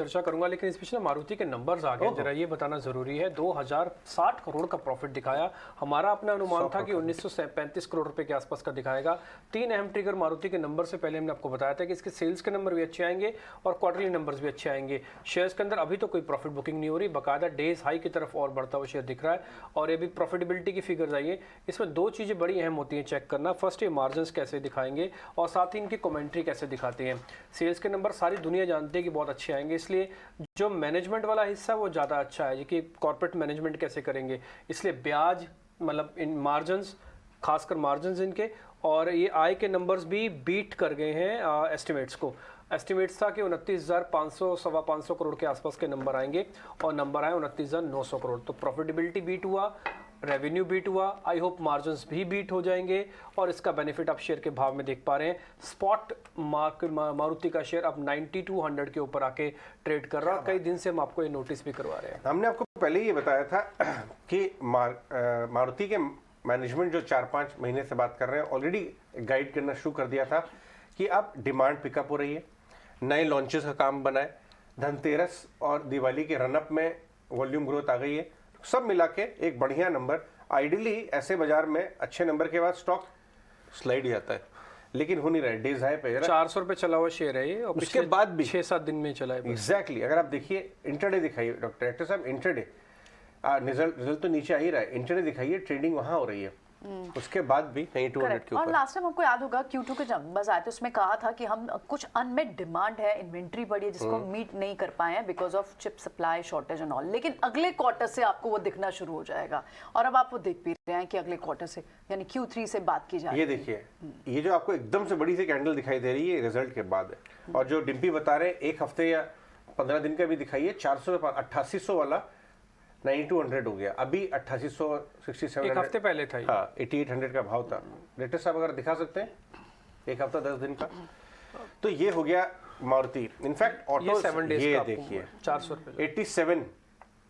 चर्चा करूंगा, लेकिन इस बीच ना मारुति के नंबर्स आ गए, जरा ये बताना जरूरी है। 2060 करोड़ का प्रॉफिट दिखाया। हमारा अपना अनुमान था कि 1935 करोड़ रुपए के आसपास का दिखाएगा। तीन अहम ट्रिगर मारुति के नंबर से पहले हमने आपको बताया था कि इसके सेल्स के नंबर भी अच्छे आएंगे और क्वार्टरली नंबर्स भी अच्छे आएंगे। शेयर्स के अंदर अभी तो कोई प्रॉफिट बुकिंग नहीं हो रही, बाकायदा डेज हाई की तरफ और बढ़ता हुआ शेयर दिख रहा है। और ये भी प्रॉफिटेबिलिटी की फिगर्स आई है। इसमें दो चीजें बड़ी अहम होती हैं चेक करना। फर्स्ट, ये मार्जिन कैसे दिखाएंगे और साथ ही इनकी कमेंट्री कैसे दिखाते हैं। सेल्स के नंबर सारी दुनिया जानती है कि बहुत अच्छे आएंगे, इसलिए जो मैनेजमेंट वाला हिस्सा वो ज़्यादा अच्छा है कि कॉर्पोरेट मैनेजमेंट कैसे करेंगे, इसलिए ब्याज मतलब इन मार्जिन्स, खासकर मार्जिन्स इनके, और ये आय के नंबर्स भी बीट कर गए हैं एस्टिमेट्स को। एस्टिमेट्स था कि 29,500 सवा 500 करोड़ के आसपास के नंबर आएंगे और नंबर आए 29,900 करोड़। तो प्रॉफिटेबिलिटी बीट हुआ, रेवेन्यू बीट हुआ, आई होप मार्जिन्स भी बीट हो जाएंगे और इसका बेनिफिट आप शेयर के भाव में देख पा रहे हैं। स्पॉट मारुति का शेयर अब 9200 के ऊपर आके ट्रेड कर रहा है। कई दिन से हम आपको ये नोटिस भी करवा रहे हैं। हमने आपको पहले ये बताया था कि मारुति के मैनेजमेंट जो 4-5 महीने से बात कर रहे हैं, ऑलरेडी गाइड करना शुरू कर दिया था कि अब डिमांड पिकअप हो रही है, नए लॉन्चेस का काम बना है, धनतेरस और दिवाली के रनअप में वॉल्यूम ग्रोथ आ गई है। सब मिला के एक बढ़िया नंबर। आइडियली ऐसे बाजार में अच्छे नंबर के बाद स्टॉक स्लाइड जाता है, लेकिन हो नहीं रहा है। डेज हाई पे 400 रुपए चला हुआ शेयर है ये, और उसके बाद भी 6-7 दिन में चला है। एग्जैक्टली अगर आप देखिए इंटरडे दिखाइए डॉक्टर साहब, इंटरडे रिजल्ट तो नीचे आ ही रहा है, इंटरडे दिखाइए ट्रेडिंग वहां हो रही है, उसके बाद भी कहीं 200 के ऊपर। और लास्ट टाइम आपको याद होगा Q2 के जब बस आए थे, उसमें कहा था कि हम कुछ अनमेट डिमांड है, इन्वेंट्री बढ़ी है जिसको मीट नहीं कर पाए हैं because of chip supply shortage and all. लेकिन अगले क्वार्टर से आपको वो दिखना शुरू हो जाएगा और अब आप वो देख भी रहे हैं कि अगले क्वार्टर से यानी Q3 से बात की जाए। ये देखिए, ये जो आपको एकदम से बड़ी सी कैंडल दिखाई दे रही है रिजल्ट के बाद है, और जो डिम्पी बता रहे हैं एक हफ्ते या 15 दिन का भी दिखाइए, 400 8800 वाला 9200 हो गया, अभी 8867 एक हफ्ते पहले था। हाँ, 8800 का भाव था। डायरेक्टर साहब अगर दिखा सकते हैं एक हफ्ता 10 दिन का, तो ये हो गया मारुति। इनफैक्ट ऑटो ये देखिए 400 रुपए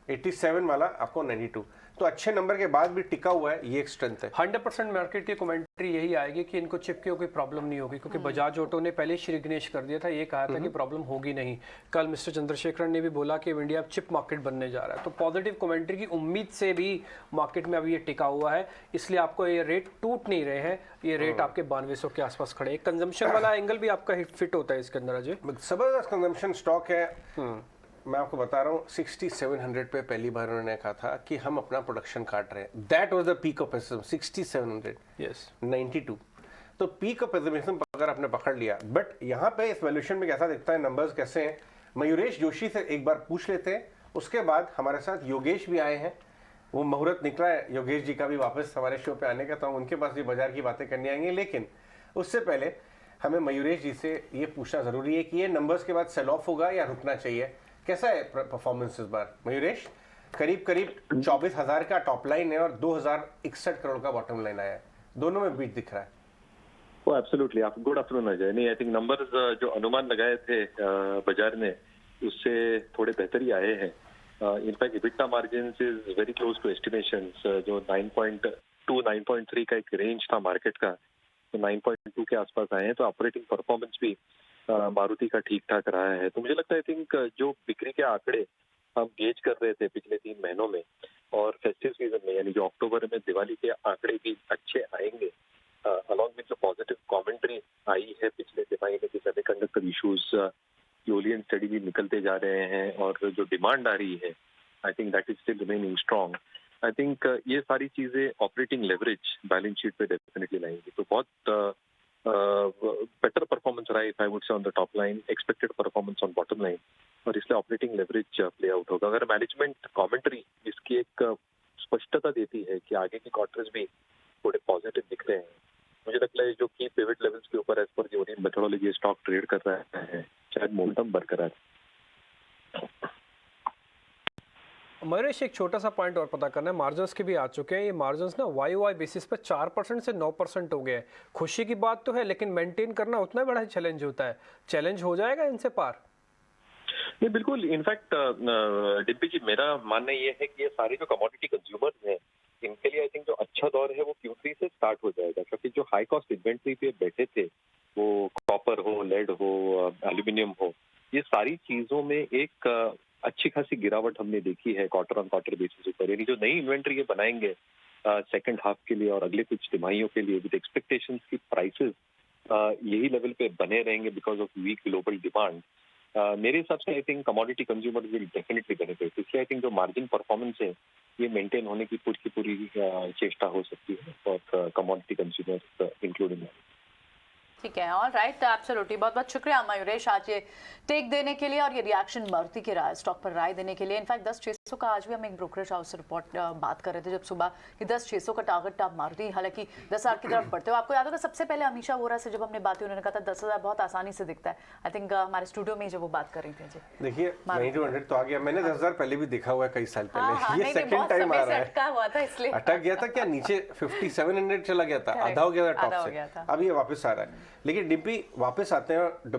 87 वाला आपको 92, तो अच्छे नंबर के बाद भी टिका हुआ है, ये एक स्ट्रेंथ है। 100% मार्केट की कमेंट्री यही आएगी कि इनको चिप की कोई प्रॉब्लम नहीं होगी, क्योंकि बजाज ऑटो ने पहले श्री गणेश कर दिया था, ये कहा था कि प्रॉब्लम होगी नहीं। कल मिस्टर चंद्रशेखरन ने भी बोला कि इंडिया चिप मार्केट बनने जा रहा है, तो पॉजिटिव कमेंट्री की उम्मीद से भी मार्केट में अभी ये टिका हुआ है, इसलिए आपको ये रेट टूट नहीं रहे हैं। ये रेट आपके 9200 के आसपास खड़े। कंजम्पशन वाला एंगल भी आपका फिट होता है इसके अंदर। अजय, जबरदस्त कंजम्पशन स्टॉक है। मैं आपको बता रहा हूँ 6700 पे पहली बार उन्होंने कहा था कि हम अपना प्रोडक्शन काट रहे हैं। That was the peak of pessimism, 6700, yes 92। तो पीक ऑफ पेसिमिज्म अगर आपने पकड़ लिया, बट यहाँ पे इस वैल्यूएशन में कैसा दिखता है, नंबर्स कैसे हैं, मयूरेश जोशी से एक बार पूछ लेते हैं। उसके बाद हमारे साथ योगेश भी आए हैं, वो मुहूर्त निकला है योगेश जी का भी वापस हमारे शो पे आने का, तो हम उनके पास भी बाजार की बातें करने आएंगे। लेकिन उससे पहले हमें मयूरेश जी से ये पूछना जरूरी है कि ये नंबर्स के बाद सेल ऑफ होगा या रुकना चाहिए। कैसा है परफॉर्मेंस इस बार मयूरेश? करीब 24,000 का टॉप लाइन है और 2061 करोड़ का बॉटम लाइन आया है, दोनों में बीट दिख रहा है। वो एब्सोल्युटली। Good afternoon Ajay. नहीं, आई थिंक नंबर्स जो अनुमान लगाए थे बाजार ने उससे थोड़े बेहतर ही आए हैं। In fact EBITDA margins is very close to estimations. जो 9.2 9.3 का एक रेंज था मार्केट का, तो 9.2 के आसपास आए हैं। तो ऑपरेटिंग परफॉर्मेंस भी मारुति का ठीक ठाक रहा है। तो मुझे लगता है आई थिंक जो बिक्री के आंकड़े हम गेज कर रहे थे पिछले 3 महीनों में और फेस्टिव सीजन में, यानी जो अक्टूबर में दिवाली के आंकड़े भी अच्छे आएंगे, अलॉन्ग विद जो पॉजिटिव कमेंट्री आई है पिछले तिमाही में कि semiconductor issues slowly and steadily निकलते जा रहे हैं और जो डिमांड आ रही है, I think that is still remaining strong. I think ये सारी चीजें ऑपरेटिंग लेवरेज बैलेंस शीट पे डेफिनेटली लाएंगी। तो बहुत बेटर परफॉर्मेंस रहा है, I would say, on the top line, expected performance on bottom line, और इसलिए ऑपरेटिंग लेवरेज प्ले आउट होगा। अगर मैनेजमेंट कमेंट्री इसकी एक स्पष्टता देती है कि आगे के क्वार्टर्स भी थोड़े पॉजिटिव दिख रहे हैं, मुझे लगता है जो की पिवट लेवल्स के ऊपर as per the Orient methodology stock trade कर रहा है, शायद मोमेंटम बरकरार। मयूरेश, एक छोटा सा पॉइंट और पता करना है, मार्जिन्स के भी आ चुके हैं। ये मार्जिन्स ना YOY बेसिस पर 4% से 9% हो गए हैं। खुशी की बात तो है, लेकिन मेंटेन करना उतना बड़ा चैलेंज होता है। चैलेंज हो जाएगा इनसे पार? नहीं, बिल्कुल। इनफैक्ट डिम्पी जी, मेरा मानना ये है कि ये सारे जो कमोडिटी कंज्यूमर्स हैं, इनके लिए आई थिंक जो अच्छा दौर है वो Q3 से स्टार्ट हो जाएगा, क्योंकि जो हाई कॉस्ट इन्वेंट्री पे बैठे थे, वो कॉपर हो, लेड हो, एल्यूमिनियम हो, ये सारी चीजों में एक अच्छी खासी गिरावट हमने देखी है क्वार्टर ऑन क्वार्टर बेसिस ऊपर। यानी जो नई इन्वेंट्री ये बनाएंगे सेकंड हाफ के लिए और अगले कुछ तिमाहियों के लिए विद एक्सपेक्टेशंस की प्राइसेस यही लेवल पे बने रहेंगे because of weak global demand. मेरे हिसाब से I think commodity consumer will definitely benefit. इसलिए आई थिंक जो मार्जिन परफॉर्मेंस है ये मेंटेन होने की पूरी चेष्टा हो सकती है फॉर कमोडिटी कंज्यूमर्स इंक्लूडिंग। ठीक है, ऑल राइट, एब्सोल्युटली। बहुत बहुत शुक्रिया मयूरेश आज ये टेक देने के लिए और ये रिएक्शन मारुति के स्टॉक पर राय देने के लिए। इनफैक्ट 10,600 का आज भी हम एक ब्रोकरेज हाउस से रिपोर्ट बात कर रहे थे जब सुबह कि 10,600 का टारगेट आप मारुति हालांकि 10,000 की तरफ बढ़ते हो। आपको याद होगा सबसे पहले अमीशा वोरा से जब हमने बात की उन्होंने कहा था 10,000 बहुत आसानी से दिखता है। आई थिंक हमारे स्टूडियो में जब वो बात कर रही थी जी। देखिए 9200 तो आ गया, मैंने 10,000 पहले भी देखा हुआ है कई साल हाँ, पहले। ये सेकंड टाइम आ रहा है। अटका हुआ था इसलिए अटक गया था क्या, नीचे 5700 चला गया था, आधा हो गया था टॉप से, अब ये वापस आ रहा है। लेकिन डिम्पी वापस आते हैं